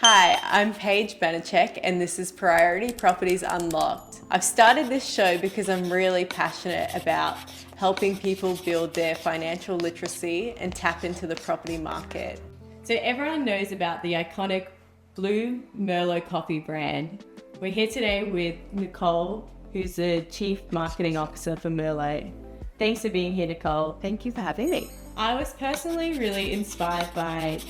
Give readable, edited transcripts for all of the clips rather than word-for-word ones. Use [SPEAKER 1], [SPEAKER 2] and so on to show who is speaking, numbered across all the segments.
[SPEAKER 1] Hi, I'm Paige and this is Priority Properties Unlocked. I've started this show because I'm really passionate about helping people build their financial literacy and tap into the property market. So everyone knows about the iconic blue Merlo coffee brand. We're here today with Nicole, who's the Chief Marketing Officer for Merlo. Thanks for being here, Nicole.
[SPEAKER 2] Thank you for having me.
[SPEAKER 1] I was personally really inspired by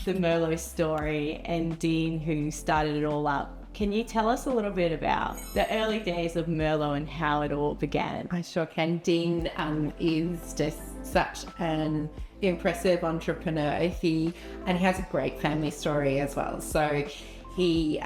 [SPEAKER 1] the Merlo story and Dean, who started it all up. Can you tell us a little bit about the early days of Merlo and how it all began?
[SPEAKER 2] I sure can. Dean is just such an impressive entrepreneur. He has a great family story as well. So he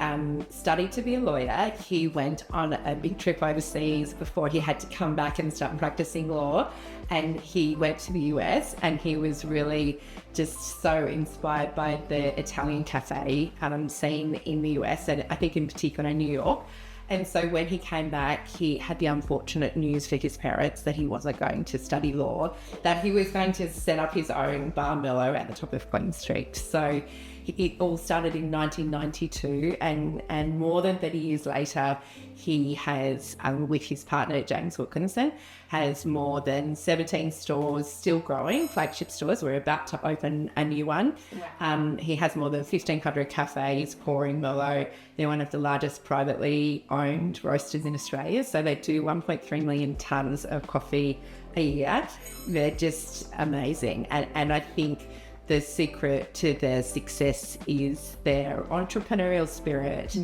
[SPEAKER 2] studied to be a lawyer. He went on a big trip overseas before he had to come back and start practicing law. And he went to the US, and he was really just so inspired by the Italian cafe scene in the US, and I think in particular in New York. And so when he came back, he had the unfortunate news for his parents that he wasn't going to study law, that he was going to set up his own bar Merlo at the top of Queen Street. So it all started in 1992, and more than 30 years later, he has, with his partner James Wilkinson, has more than 17 stores, still growing, flagship stores. We're about to open a new one. Wow. He has more than 1,500 cafes pouring Merlo. They're one of the largest privately owned roasters in Australia. So they do 1.3 million tonnes of coffee a year. They're just amazing. And I think the secret to their success is their entrepreneurial spirit,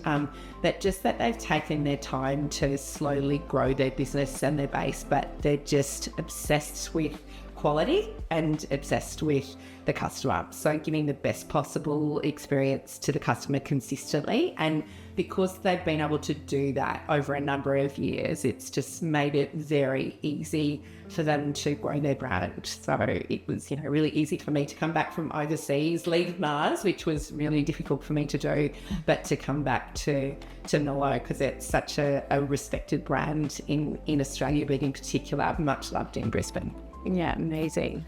[SPEAKER 2] that they've taken their time to slowly grow their business and their base, but they're just obsessed with quality and obsessed with the customer. So giving the best possible experience to the customer consistently. And because they've been able to do that over a number of years, it's just made it very easy for them to grow their brand. So it was, really easy for me to come back from overseas, leave Mars, which was really difficult for me to do, but to come back to Merlo because it's such a respected brand in Australia, but in particular, much loved in Brisbane.
[SPEAKER 1] Yeah, amazing.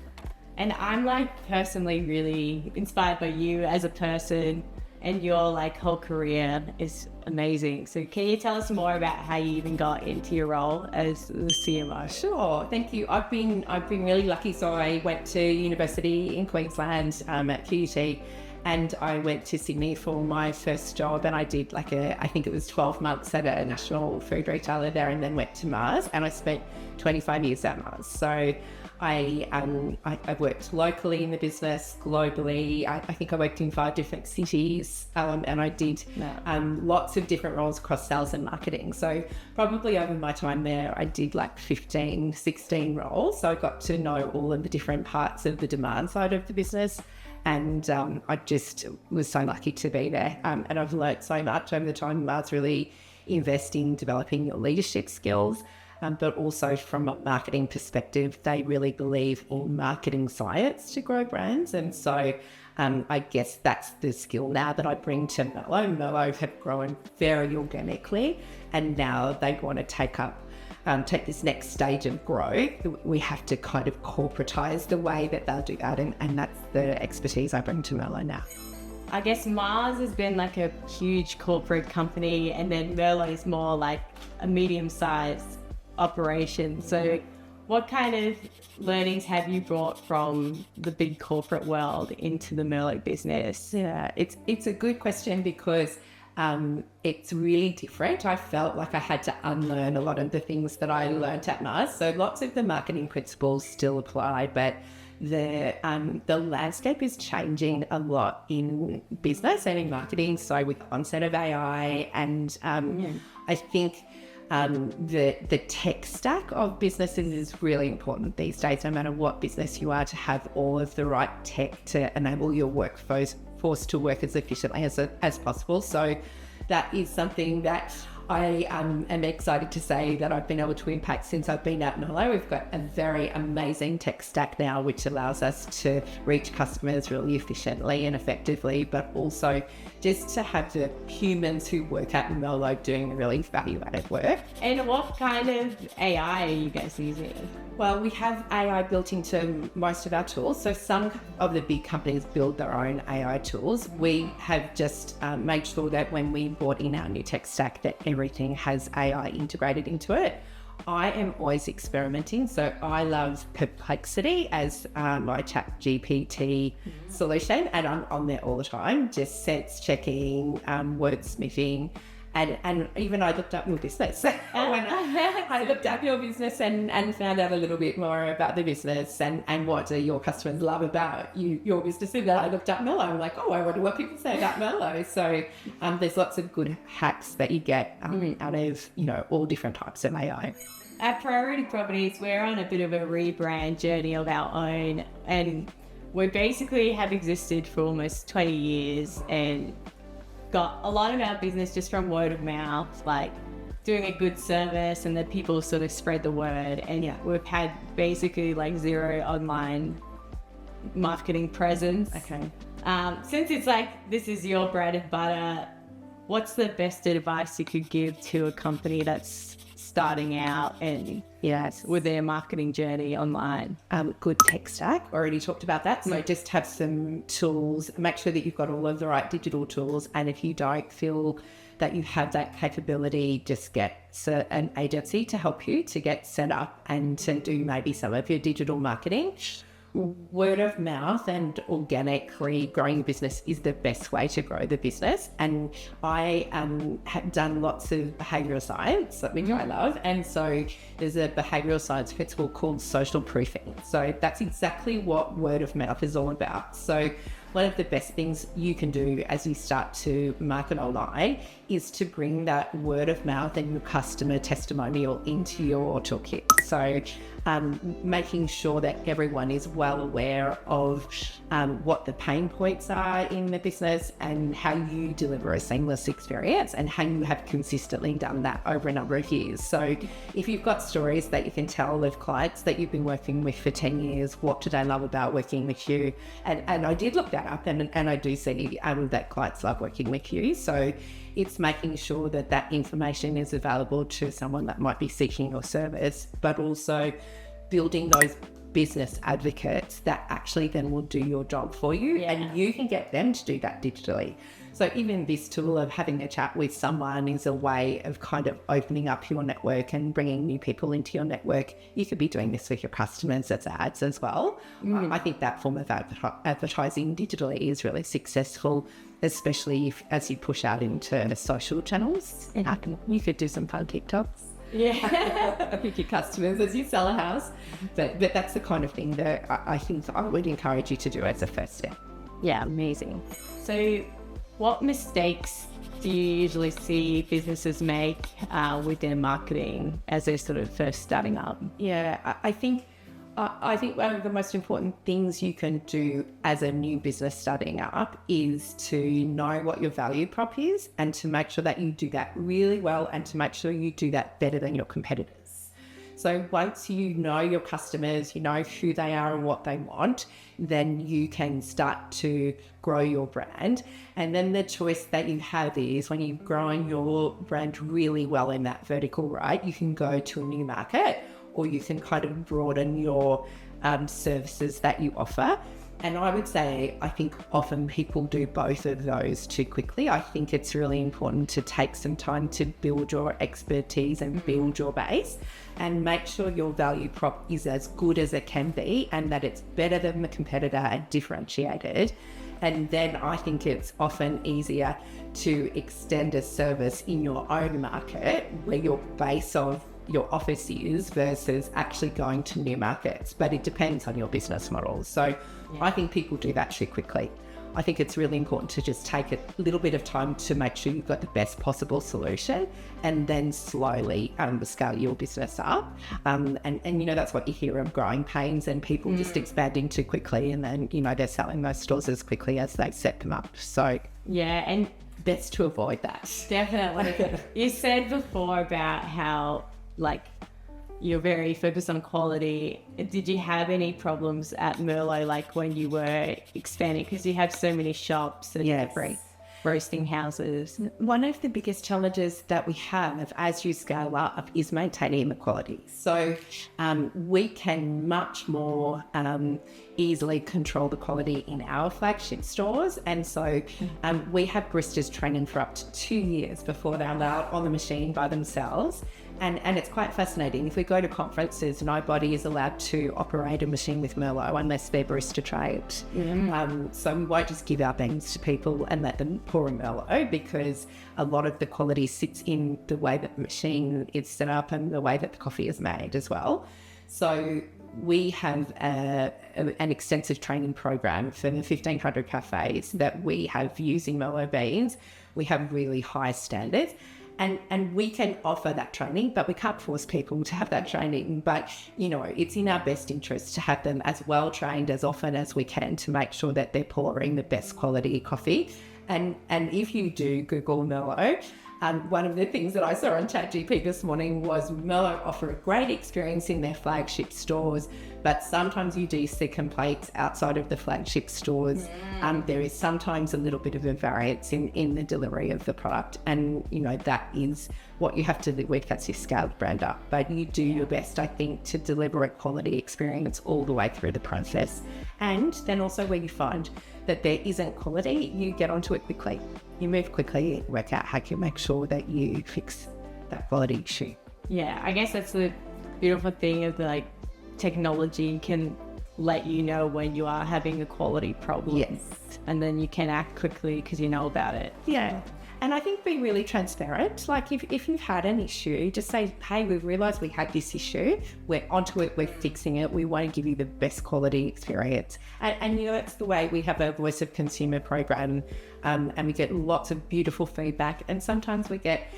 [SPEAKER 1] And I'm personally really inspired by you as a person, and your whole career is amazing. So can you tell us more about how you even got into your role as the CMO?
[SPEAKER 2] Sure, thank you. I've been really lucky. So I went to university in Queensland at QUT, and I went to Sydney for my first job, and I did I think it was 12 months at a national food retailer there, and then went to Mars, and I spent 25 years at Mars. So I worked locally in the business, globally. I think I worked in 5 different cities, and I did lots of different roles across sales and marketing. So probably over my time there, I did 15, 16 roles. So I got to know all of the different parts of the demand side of the business. And I just was so lucky to be there. And I've learnt so much over the time. Mars really invest in developing your leadership skills. But also from a marketing perspective, they really believe in marketing science to grow brands. And so I guess that's the skill now that I bring to Merlo. Merlo have grown very organically, and now they want to take this next stage of growth. We have to kind of corporatize the way that they'll do that. And that's the expertise I bring to Merlo now.
[SPEAKER 1] I guess Mars has been a huge corporate company, and then Merlo is more a medium-sized operation. So what kind of learnings have you brought from the big corporate world into the Merlo business?
[SPEAKER 2] Yeah, it's a good question because it's really different. I felt like I had to unlearn a lot of the things that I learned at Mars. So lots of the marketing principles still apply, but the landscape is changing a lot in business and in marketing. So with the onset of AI, and I think the tech stack of businesses is really important these days, no matter what business you are, to have all of the right tech to enable your workforce to work as efficiently as possible. So that is something that I am excited to say that I've been able to impact since I've been at Merlo. We've got a very amazing tech stack now, which allows us to reach customers really efficiently and effectively, but also just to have the humans who work at Merlo doing really value-added work.
[SPEAKER 3] And what kind of AI are you guys using?
[SPEAKER 2] Well, we have AI built into most of our tools. So some of the big companies build their own AI tools. We have just made sure that when we brought in our new tech stack, that everything has AI integrated into it. I am always experimenting. So I love Perplexity as my chat GPT solution. And I'm on there all the time, just sense checking, wordsmithing. And even I looked up your business. When I looked up your business and found out a little bit more about the business and what do your customers love about your business. And I looked up Merlo. I'm like, oh, I wonder what people say about Merlo. So there's lots of good hacks that you get out of, all different types of AI.
[SPEAKER 3] At Priority Properties, we're on a bit of a rebrand journey of our own, and we basically have existed for almost 20 years and got a lot of our business just from word of mouth, like doing a good service, and then people sort of spread the word. And we've had basically like zero online marketing presence.
[SPEAKER 2] Okay.
[SPEAKER 3] Since it's like, this is your bread and butter, what's the best advice you could give to a company that's starting out and with their marketing journey online?
[SPEAKER 2] Good tech stack. Already talked about that. So just have some tools. Make sure that you've got all of the right digital tools. And if you don't feel that you have that capability, just get an agency to help you to get set up and to do maybe some of your digital marketing. Word of mouth and organically growing a business is the best way to grow the business. And I have done lots of behavioural science, which I love. And so there's a behavioural science principle called social proofing. So that's exactly what word of mouth is all about. So one of the best things you can do as you start to market online is to bring that word of mouth and your customer testimonial into your toolkit. So making sure that everyone is well aware of what the pain points are in the business and how you deliver a seamless experience and how you have consistently done that over a number of years. So if you've got stories that you can tell of clients that you've been working with for 10 years, what do they love about working with you? And I did look that up and I do see that clients love working with you. So it's making sure that that information is available to someone that might be seeking your service, but also building those business advocates that actually then will do your job for you, and you can get them to do that digitally. So even this tool of having a chat with someone is a way of kind of opening up your network and bringing new people into your network. You could be doing this with your customers as ads as well. I think that form of advertising digitally is really successful, especially as you push out into the social channels. You could do some fun TikToks. With your customers as you sell a house. But that's the kind of thing that I think I would encourage you to do as a first step.
[SPEAKER 3] Yeah, amazing. So what mistakes do you usually see businesses make with their marketing as they're sort of first starting up?
[SPEAKER 2] I think one of the most important things you can do as a new business starting up is to know what your value prop is and to make sure that you do that really well and to make sure you do that better than your competitors. So once you know your customers, you know who they are and what they want, then you can start to grow your brand. And then the choice that you have is when you've grown your brand really well in that vertical, right, you can go to a new market, or you can kind of broaden your services that you offer. And I would say, I think often people do both of those too quickly. I think it's really important to take some time to build your expertise and build your base and make sure your value prop is as good as it can be and that it's better than the competitor and differentiated. And then I think it's often easier to extend a service in your own market where your base of your office is versus actually going to new markets. But it depends on your business model. So I think people do that too quickly. I think it's really important to just take a little bit of time to make sure you've got the best possible solution and then slowly scale your business up. And that's what you hear of growing pains and people just expanding too quickly, and then, they're selling those stores as quickly as they set them up. So
[SPEAKER 3] and
[SPEAKER 2] best to avoid that.
[SPEAKER 3] Definitely. You said before about how, like, you're very focused on quality. Did you have any problems at Merlo, like, when you were expanding? Because you have so many shops and different roasting houses.
[SPEAKER 2] One of the biggest challenges that we have as you scale up is maintaining the quality. So we can much more easily control the quality in our flagship stores. And so we have baristas training for up to 2 years before they're allowed on the machine by themselves. And it's quite fascinating. If we go to conferences, nobody is allowed to operate a machine with Merlo unless they're barista trained. So we won't just give our beans to people and let them pour a Merlo, because a lot of the quality sits in the way that the machine is set up and the way that the coffee is made as well. So we have an extensive training program for the 1,500 cafes that we have using Merlo beans. We have really high standards. And we can offer that training, but we can't force people to have that training. But, you know, it's in our best interest to have them as well trained as often as we can to make sure that they're pouring the best quality coffee. And if you do Google Merlo, one of the things that I saw on ChatGPT this morning was Merlo offer a great experience in their flagship stores, but sometimes you do see complaints outside of the flagship stores. There is sometimes a little bit of a variance in the delivery of the product, and you know that is what you have to live with. That's your scaled brand up, but you do your best, I think, to deliver a quality experience all the way through the process. And then also where you find that there isn't quality, you get onto it quickly. You move quickly, work out how to make sure that you fix that quality issue.
[SPEAKER 3] Yeah, I guess that's the beautiful thing of like technology can let you know when you are having a quality problem.
[SPEAKER 2] Yes.
[SPEAKER 3] And then you can act quickly because you know about it.
[SPEAKER 2] Yeah. And I think be really transparent. Like if you've had an issue, just say, hey, we've realised we had this issue. We're onto it. We're fixing it. We want to give you the best quality experience. And you know, that's the way we have a Voice of Consumer program. And we get lots of beautiful feedback. And sometimes we get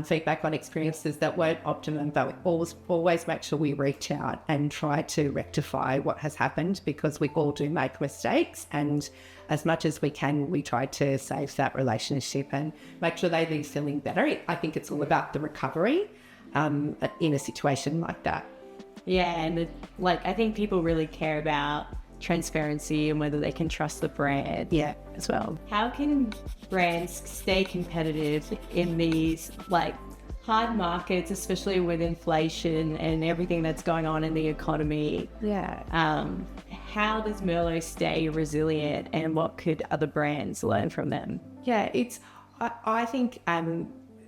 [SPEAKER 2] feedback on experiences that weren't optimum, but we always make sure we reach out and try to rectify what has happened, because we all do make mistakes. And as much as we can, we try to save that relationship and make sure they leave feeling better. I think it's all about the recovery in a situation like that.
[SPEAKER 3] Yeah, and I think people really care about transparency and whether they can trust the brand as well. How can brands stay competitive in these hard markets, especially with inflation and everything that's going on in the economy? How does Merlo stay resilient, and what could other brands learn from them?
[SPEAKER 2] I think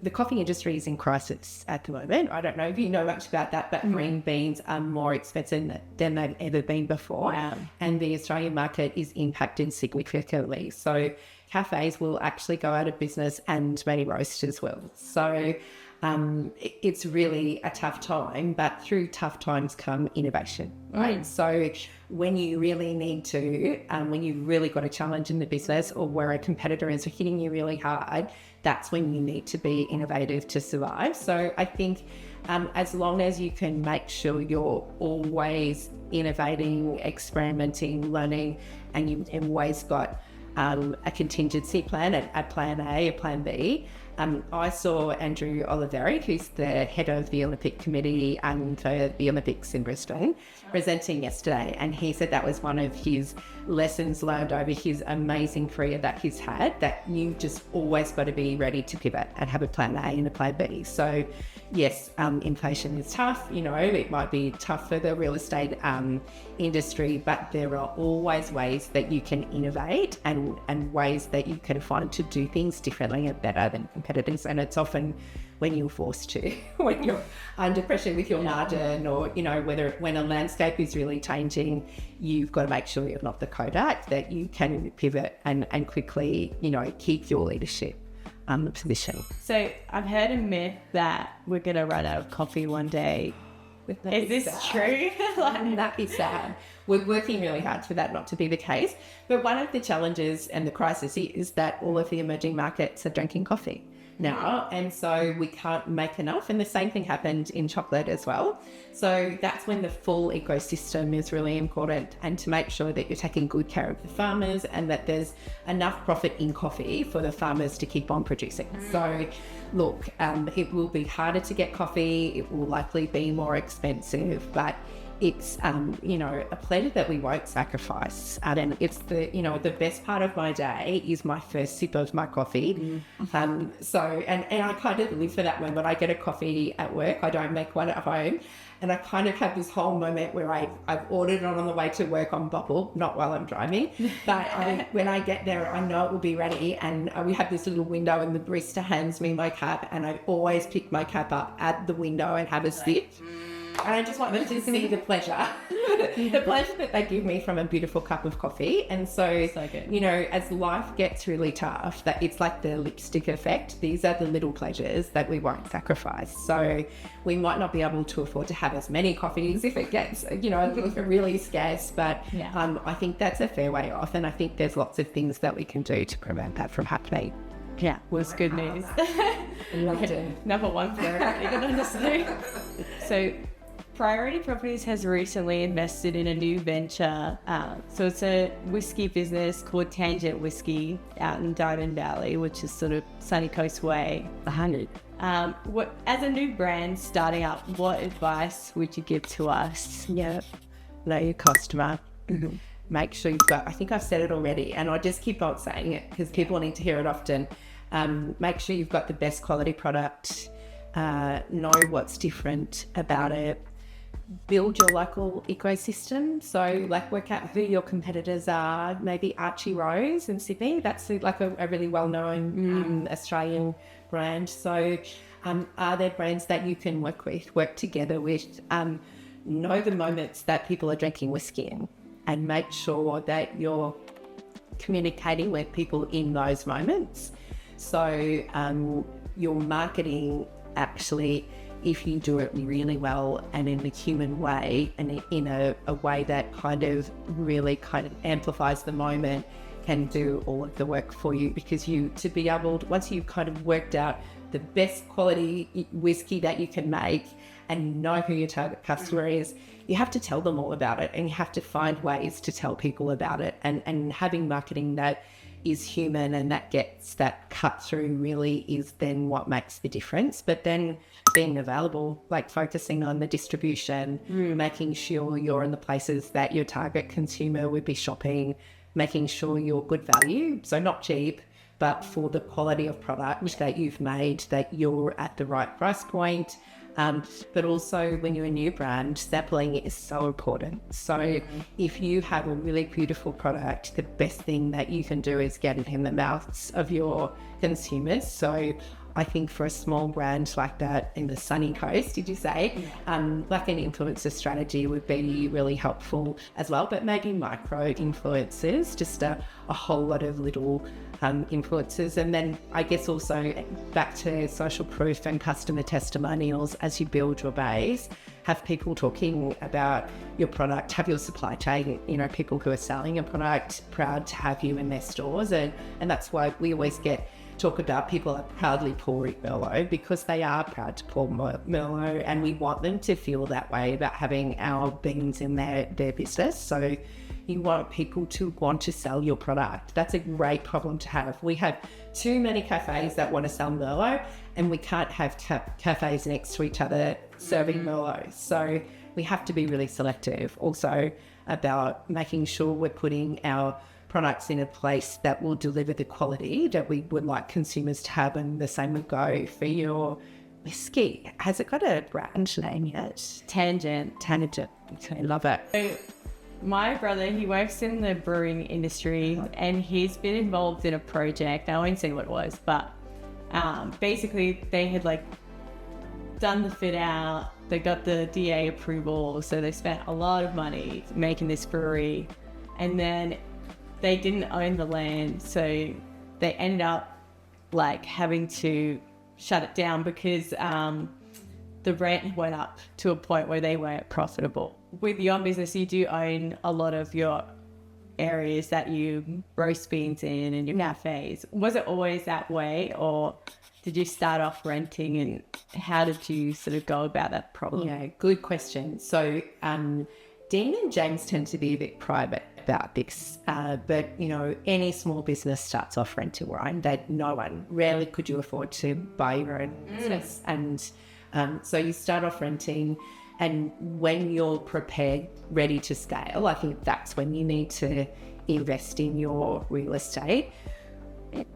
[SPEAKER 2] the coffee industry is in crisis at the moment. I don't know if you know much about that, but green beans are more expensive than they've ever been before.
[SPEAKER 3] Wow.
[SPEAKER 2] And the Australian market is impacted significantly. So cafes will actually go out of business, and many roasters will. So it's really a tough time, but through tough times come innovation, right? So when you really need to, when you've really got a challenge in the business, or where a competitor is hitting you really hard, that's when you need to be innovative to survive. So I think as long as you can make sure you're always innovating, experimenting, learning, and you've always got a contingency plan, a plan A, a plan B. I saw Andrew Oliveri, who's the head of the Olympic Committee and for the Olympics in Brisbane, presenting yesterday, and he said that was one of his lessons learned over his amazing career that he's had, that you've just always got to be ready to pivot and have a plan A and a plan B. So yes, inflation is tough. You know, it might be tough for the real estate industry, but there are always ways that you can innovate and ways that you can find to do things differently and better than competitors. And it's often when you're forced to, when you're under pressure with your margin, or, you know, when a landscape is really changing, you've got to make sure you're not the Kodak, that you can pivot and quickly, you know, keep your leadership position.
[SPEAKER 3] So I've heard a myth that we're going to run out of coffee one day. Is this true?
[SPEAKER 2] That is sad. We're working really hard for that not to be the case. But one of the challenges and the crisis is that all of the emerging markets are drinking coffee. now, and so we can't make enough. And the same thing happened in chocolate as well. So that's when the full ecosystem is really important, and to make sure that you're taking good care of the farmers and that there's enough profit in coffee for the farmers to keep on producing. So look, it will be harder to get coffee, it will likely be more expensive, but it's a pleasure that we won't sacrifice. And it's the best part of my day is my first sip of my coffee. So I kind of live for that moment. I get a coffee at work, I don't make one at home, and I kind of have this whole moment where I've ordered it on the way to work on bubble, not while I'm driving, but when I get there, I know it will be ready, and we have this little window and the barista hands me my cup, and I always pick my cup up at the window and have a sip. And I just want them to see the pleasure, the pleasure that they give me from a beautiful cup of coffee. And so as life gets really tough, that it's like the lipstick effect. These are the little pleasures that we won't sacrifice. So we might not be able to afford to have as many coffees if it gets, really scarce. But I think that's a fair way off. And I think there's lots of things that we can do to prevent that from happening.
[SPEAKER 3] Yeah, was good news.
[SPEAKER 2] Loved it.
[SPEAKER 3] Number one for everybody. So Priority Properties has recently invested in a new venture. So it's a whiskey business called Tangent Whiskey out in Diamond Valley, which is sort of Sunny Coast Way. 100. As a new brand starting up, what advice would you give to us?
[SPEAKER 2] Yeah, know your customer. Make sure you've got, I think I've said it already, and I just keep on saying it because people need to hear it often. Make sure you've got the best quality product. Know what's different about it. Build your local ecosystem. So work out who your competitors are. Maybe Archie Rose in Sydney. That's a really well-known Australian brand. So are there brands that you can work together with? Know the moments that people are drinking whiskey in, and make sure that you're communicating with people in those moments. So your marketing actually, if you do it really well and in a human way and in a way that really amplifies the moment, can do all of the work for you. Because once you've worked out the best quality whiskey that you can make and know who your target customer is, you have to tell them all about it, and you have to find ways to tell people about it, and having marketing that is human and that gets that cut through really is then what makes the difference. But then being available, focusing on the distribution, making sure you're in the places that your target consumer would be shopping, making sure you're good value, so not cheap, but for the quality of product that you've made, that you're at the right price point. But also when you're a new brand, sampling is so important. So if you have a really beautiful product, the best thing that you can do is get it in the mouths of your consumers. So I think for a small brand like that in the sunny coast, did you say, an influencer strategy would be really helpful as well. But maybe micro influencers, just a whole lot of little influencers. And then I guess also back to social proof and customer testimonials as you build your base. Have people talking about your product, have your supply chain, people who are selling your product proud to have you in their stores. And that's why we always talk about people are proudly pouring Merlo, because they are proud to pour Merlo, and we want them to feel that way about having our beans in their business. So you want people to want to sell your product. That's a great problem to have. We have too many cafes that want to sell Merlo, and we can't have cafes next to each other serving Merlo. So we have to be really selective also about making sure we're putting our products in a place that will deliver the quality that we would like consumers to have. And the same would go for your whiskey. Has it got a brand name yet?
[SPEAKER 3] Tangent.
[SPEAKER 2] Okay, love it.
[SPEAKER 3] So my brother, he works in the brewing industry, and he's been involved in a project. I won't say what it was, but basically they had done the fit out. They got the DA approval, so they spent a lot of money making this brewery, and then they didn't own the land, so they ended up having to shut it down because the rent went up to a point where they weren't profitable. With your business, you do own a lot of your areas that you roast beans in and your cafes. Was it always that way, or did you start off renting, and how did you sort of go about that problem?
[SPEAKER 2] Yeah, good question. So Dean and James tend to be a bit private about this, but any small business starts off rental, right? That rarely could you afford to buy your own business, and so you start off renting. And when you're prepared, ready to scale, I think that's when you need to invest in your real estate.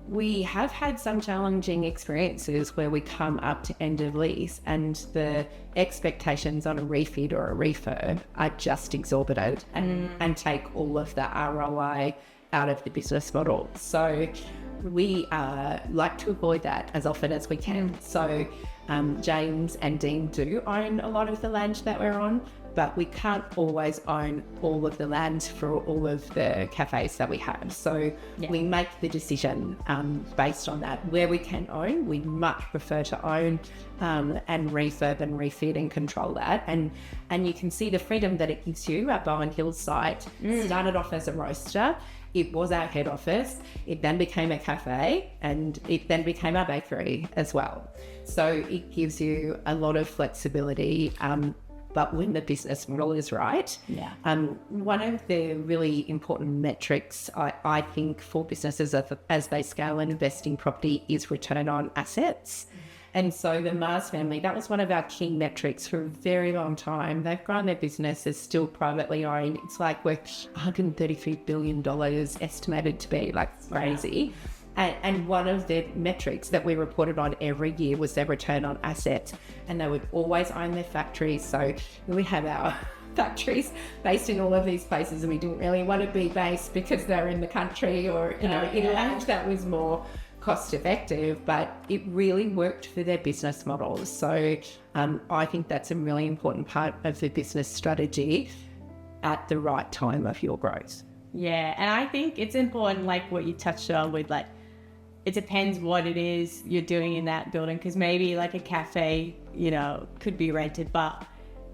[SPEAKER 2] We have had some challenging experiences where we come up to end of lease and the expectations on a refit or a refurb are just exorbitant and take all of the ROI out of the business model. So we like to avoid that as often as we can. So James and Dean do own a lot of the land that we're on, but we can't always own all of the land for all of the cafes that we have. So we make the decision based on that. Where we can own, we much prefer to own and refurb and refit and control that. And you can see the freedom that it gives you. Our Bowen Hills site started off as a roaster. It was our head office. It then became a cafe, and it then became our bakery as well. So it gives you a lot of flexibility, but when the business model is right. One of the really important metrics, I think, for businesses as they scale and invest in property is return on assets. And so the Mars family, that was one of our key metrics for a very long time. They've grown their business, is still privately owned. It's like worth $133 billion estimated to be, like crazy. And one of the metrics that we reported on every year was their return on assets. And they would always own their factories. So we have our factories based in all of these places, and we didn't really want to be based because they're in the country or, in a land that was more cost effective, but it really worked for their business models. So I think that's a really important part of the business strategy at the right time of your growth.
[SPEAKER 3] Yeah, and I think it's important, like what you touched on with, like, it depends what it is you're doing in that building, because maybe like a cafe, could be rented, but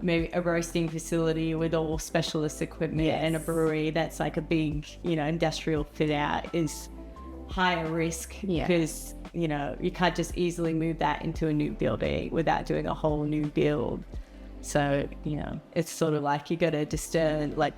[SPEAKER 3] maybe a roasting facility with all specialist equipment and a brewery that's like a big, industrial fit out is higher risk because, you can't just easily move that into a new building without doing a whole new build. So, it's sort of like you got to discern like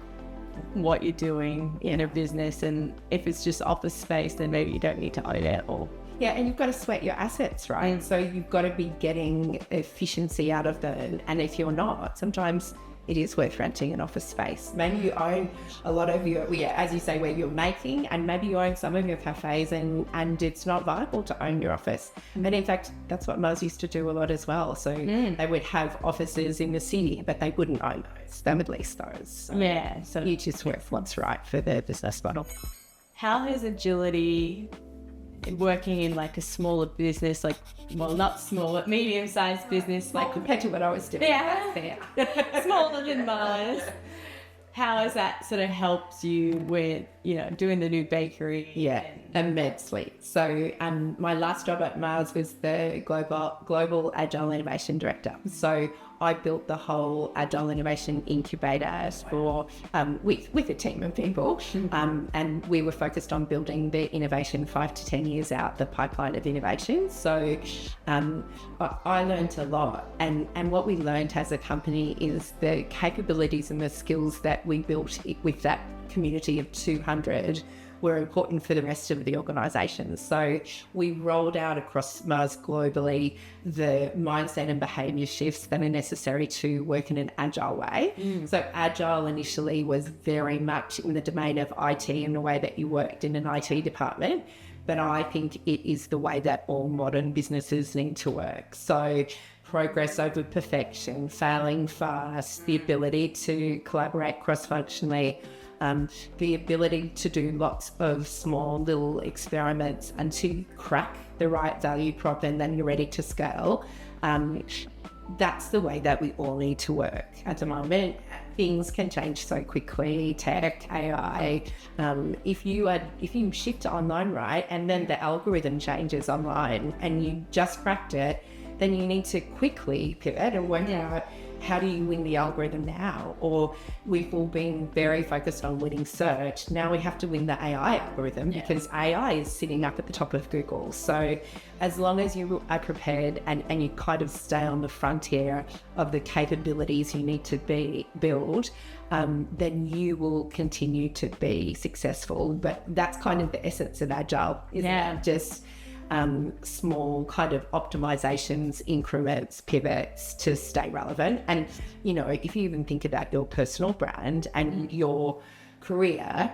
[SPEAKER 3] what you're doing in a business, and if it's just office space, then maybe you don't need to own it all.
[SPEAKER 2] Yeah, and you've got to sweat your assets, right? So you've got to be getting efficiency out of them. And if you're not, sometimes it is worth renting an office space. Maybe you own a lot of your, as you say, where you're making, and maybe you own some of your cafes and it's not viable to own your office. And in fact, that's what Mars used to do a lot as well. So they would have offices in the city, but they wouldn't own those. They would lease those. So you just work what's right for the business model.
[SPEAKER 3] How has agility working in like a smaller business, like, well, not smaller, medium-sized business, like
[SPEAKER 2] compared to what I was doing.
[SPEAKER 3] Smaller than Mars. How has that sort of helped you with, doing the new bakery?
[SPEAKER 2] Immensely. So my last job at Mars was the global agile innovation director. So I built the whole agile innovation incubator for with a team of people, and we were focused on building the innovation 5 to 10 years out, the pipeline of innovation. So I learned a lot, and what we learned as a company is the capabilities and the skills that we built with that community of 200 were important for the rest of the organisation. So we rolled out across Mars globally the mindset and behaviour shifts that are necessary to work in an agile way. So agile initially was very much in the domain of IT and the way that you worked in an IT department. But I think it is the way that all modern businesses need to work. So progress over perfection, failing fast, the ability to collaborate cross-functionally, the ability to do lots of small little experiments and to crack the right value prop, and then you're ready to scale. That's the way that we all need to work at the moment. Things can change so quickly, tech, AI. If you shift to online, right, and then the algorithm changes online and you just cracked it, then you need to quickly pivot and work out how do you win the algorithm now? Or we've all been very focused on winning search. Now we have to win the AI algorithm because AI is sitting up at the top of Google. So as long as you are prepared and you kind of stay on the frontier of the capabilities you need to build, then you will continue to be successful. But that's kind of the essence of agile, isn't it? Just small kind of optimizations, increments, pivots to stay relevant. And, you know, if you even think about your personal brand and your career,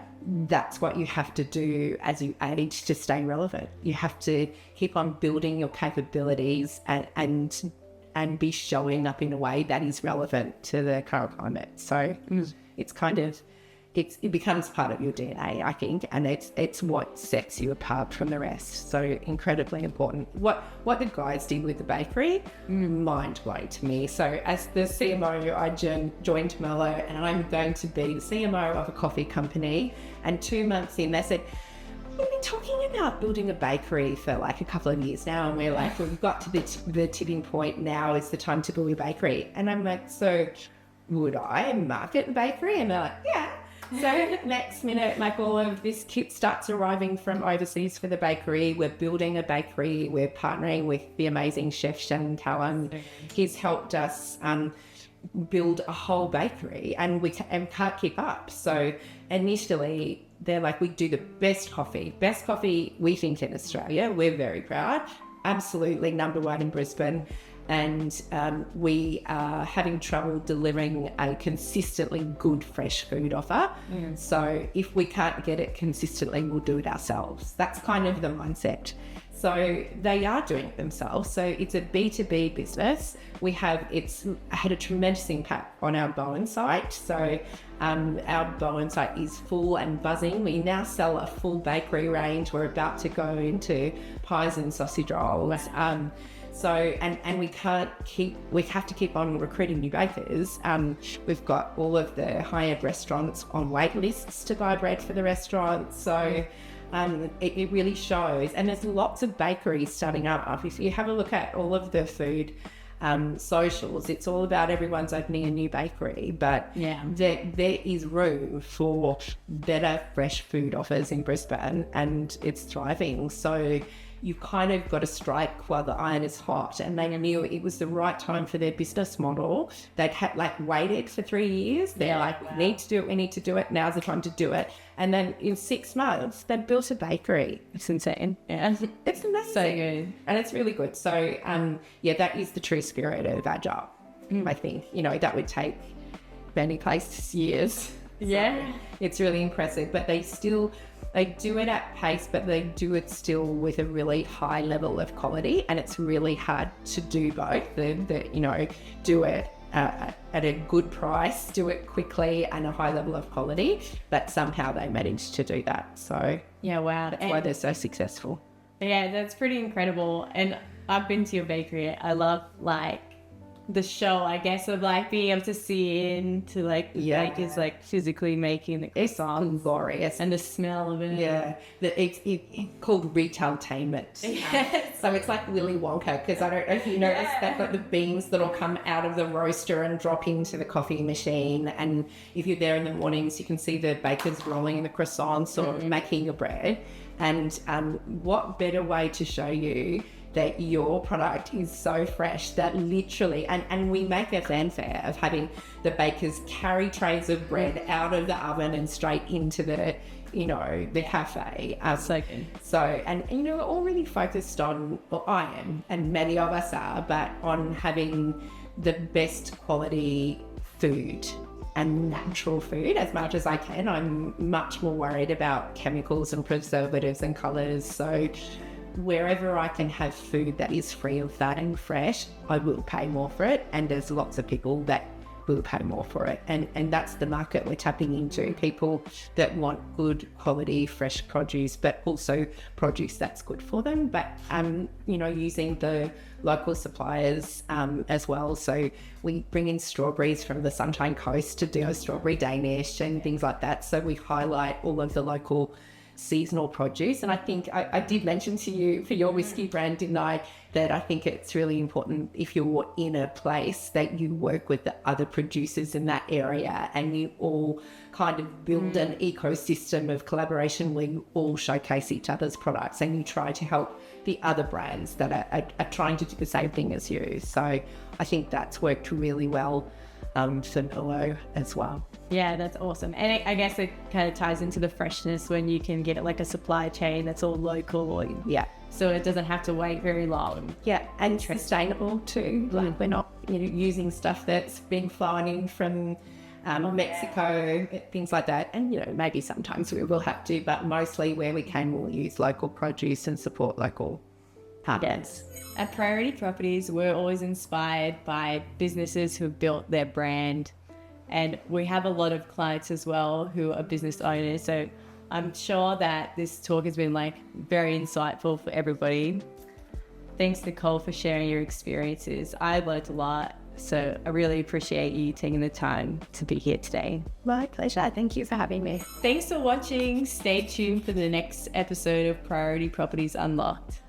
[SPEAKER 2] that's what you have to do as you age to stay relevant. You have to keep on building your capabilities and be showing up in a way that is relevant to the current climate. So it's kind of, it becomes part of your DNA, I think, and it's what sets you apart from the rest. So incredibly important. What the guys did with the bakery, mind blowing to me. So as the CMO, I joined Merlo, and I'm going to be the CMO of a coffee company. And 2 months in, they said, we've been talking about building a bakery for like a couple of years now, and we're like, we've got to the tipping point. Now is the time to build a bakery. And I'm like, so would I market the bakery? And they're like, yeah. So next minute, like all of this kit starts arriving from overseas for the bakery. We're building a bakery. We're partnering with the amazing chef Shannon Cowan. He's helped us build a whole bakery, and we can't keep up. So initially, they're like, we do the best coffee we think in Australia. We're very proud. Absolutely number one in Brisbane. And we are having trouble delivering a consistently good fresh food offer. So if we can't get it consistently, we'll do it ourselves. That's kind of the mindset. So they are doing it themselves. So it's a B2B business. It's had a tremendous impact on our Bowen site. So our Bowen site is full and buzzing. We now sell a full bakery range. We're about to go into pies and sausage rolls. So, and we have to keep on recruiting new bakers. We've got all of the high-end restaurants on wait lists to buy bread for the restaurants. So it really shows. And there's lots of bakeries starting up. If you have a look at all of the food socials, it's all about everyone's opening a new bakery. But there is room for better fresh food offers in Brisbane, and it's thriving. So you've kind of got to strike while the iron is hot, and they knew it was the right time for their business model. They'd waited for 3 years. They're like, we need to do it. Now's the time to do it. And then in 6 months, they built a bakery.
[SPEAKER 3] It's insane. Yeah.
[SPEAKER 2] It's amazing.
[SPEAKER 3] So good.
[SPEAKER 2] And it's really good. So, that is the true spirit of agile. I think, that would take many places years.
[SPEAKER 3] Yeah.
[SPEAKER 2] So it's really impressive, but they do it at pace, but they do it still with a really high level of quality, and it's really hard to do both. Do it at a good price, do it quickly, and a high level of quality, but somehow they managed to do that. So
[SPEAKER 3] yeah, wow,
[SPEAKER 2] that's why they're so successful.
[SPEAKER 3] Yeah, that's pretty incredible. And I've been to your bakery. I love the show, I guess, of being able to see into bakers physically making the croissants.
[SPEAKER 2] It's glorious.
[SPEAKER 3] And the smell of it.
[SPEAKER 2] Yeah. It's called retailtainment.
[SPEAKER 3] Yes.
[SPEAKER 2] So it's like Willy Wonka, because I don't know if you noticed, they've got the beans that'll come out of the roaster and drop into the coffee machine. And if you're there in the mornings, you can see the bakers rolling the croissants or making your bread. And what better way to show you that your product is so fresh that literally, and we make a fanfare of having the bakers carry trays of bread out of the oven and straight into the cafe. We're all really focused on, well, I am, and many of us are, but on having the best quality food and natural food as much as I can. I'm much more worried about chemicals and preservatives and colours. So wherever I can have food that is free of that and fresh, I will pay more for it. And there's lots of people that will pay more for it. And that's the market we're tapping into, people that want good quality, fresh produce, but also produce that's good for them. But, using the local suppliers as well. So we bring in strawberries from the Sunshine Coast to do a strawberry Danish and things like that. So we highlight all of the local seasonal produce. And I think I did mention to you for your whiskey brand, didn't I, that I think it's really important if you're in a place that you work with the other producers in that area and you all kind of build an ecosystem of collaboration where you all showcase each other's products and you try to help the other brands that are trying to do the same thing as you. So I think that's worked really well for Merlo as well.
[SPEAKER 3] Yeah, that's awesome. And I guess it kind of ties into the freshness when you can get it like a supply chain that's all local.
[SPEAKER 2] Yeah.
[SPEAKER 3] So it doesn't have to wait very long.
[SPEAKER 2] Yeah, and sustainable too. Like we're not using stuff that's been flown in from Mexico, things like that. And, maybe sometimes we will have to, but mostly where we can, we'll use local produce and support local partners.
[SPEAKER 3] At Priority Properties, we're always inspired by businesses who've built their brand. And we have a lot of clients as well who are business owners. So I'm sure that this talk has been very insightful for everybody. Thanks, Nicole, for sharing your experiences. I learned a lot. So I really appreciate you taking the time to be here today.
[SPEAKER 2] My pleasure. Thank you for having me.
[SPEAKER 3] Thanks for watching. Stay tuned for the next episode of Priority Properties Unlocked.